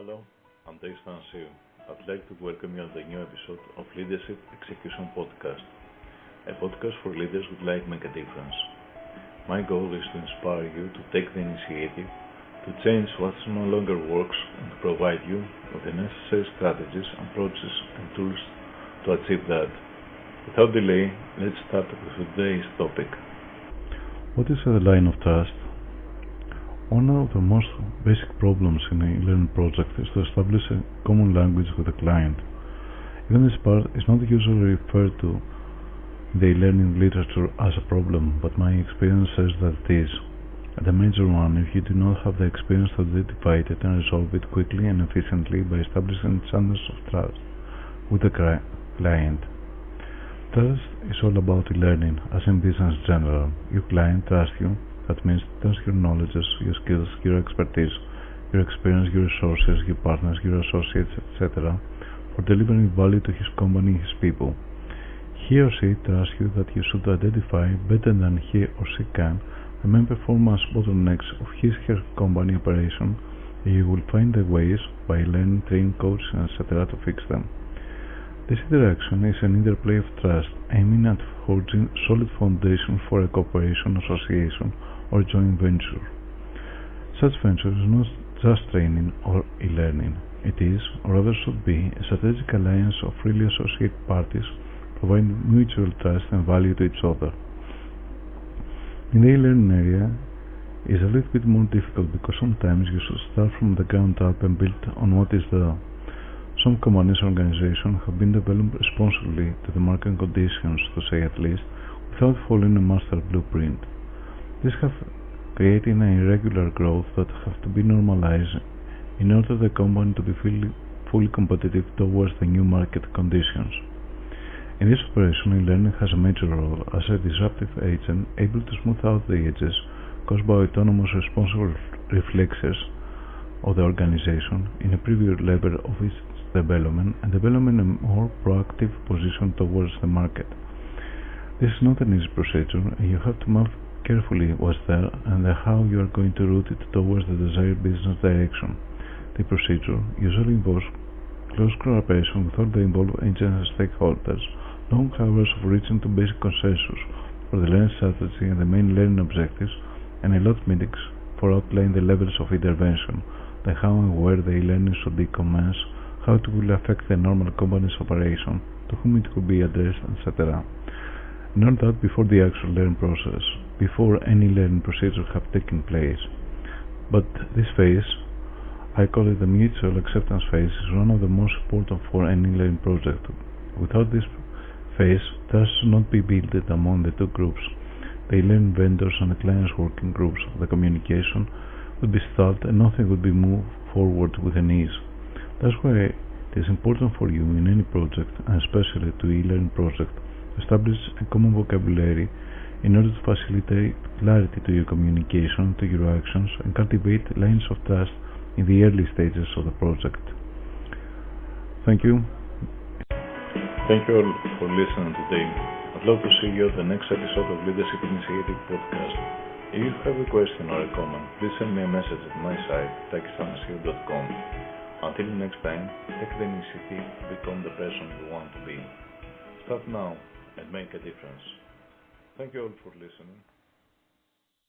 Hello, I'm Dave Stansiu. I'd like to welcome you on the new episode of Leadership Execution Podcast, a podcast for leaders who would like to make a difference. My goal is to inspire you to take the initiative, to change what no longer works, and to provide you with the necessary strategies, approaches, and tools to achieve that. Without delay, let's start with today's topic. What is a line of trust? One of the most basic problems in a learning project is to establish a common language with the client. Even this part is not usually referred to in the learning literature as a problem, but my experience says that it is. And a major one if you do not have the experience to identify it and resolve it quickly and efficiently by establishing channels of trust with the client. Trust is all about learning, as in business in general. Your client trusts you. That means trust your knowledge, your skills, your expertise, your experience, your resources, your partners, your associates, etc. for delivering value to his company, his people. He or she trusts you that you should identify better than he or she can the main performance bottlenecks of his or her company operation, and you will find the ways by learning, training, coaching, etc. to fix them. This interaction is an interplay of trust aiming at forging solid foundation for a cooperation, association, or joint venture. Such venture is not just training or e-learning. It is, or rather should be, a strategic alliance of freely associated parties providing mutual trust and value to each other. In the e-learning area, it is a little bit more difficult because sometimes you should start from the ground up and build on what is there. Some companies and organizations have been developed responsibly to the market conditions, to say at least, without following a master blueprint. This has created an irregular growth that has to be normalized in order for the company to be fully competitive towards the new market conditions. In this operation, e-learning has a major role as a disruptive agent able to smooth out the edges caused by autonomous responsible reflexes of the organization in a previous level of its development and developing a more proactive position towards the market. This is not an easy procedure, and you have to map carefully what's there and how you are going to route it towards the desired business direction. The procedure usually involves close cooperation with all the involved agents and stakeholders, long hours of reaching to basic consensus for the learning strategy and the main learning objectives, and a lot of meetings for outlining the levels of intervention, the how and where the e-learning should be commenced, how it will affect the normal company's operation, to whom it could be addressed, etc. Note that before the actual learning process, before any learning procedure have taken place. But this phase, I call it the mutual acceptance phase, is one of the most important for any learning project. Without this phase, trust should not be built among the two groups, the learning vendors and the clients working groups. The communication would be stalled and nothing would be moved forward with an ease. That's why it is important for you in any project, and especially to e-learning project, to establish a common vocabulary in order to facilitate clarity to your communication, to your actions, and cultivate lines of trust in the early stages of the project. Thank you. Thank you all for listening today. I'd love to see you at the next episode of Leadership Initiative Podcast. If you have a question or a comment, please send me a message at my site, takistansiu.com. Until next time, take the initiative to become the person you want to be. Start now and make a difference. Thank you all for listening.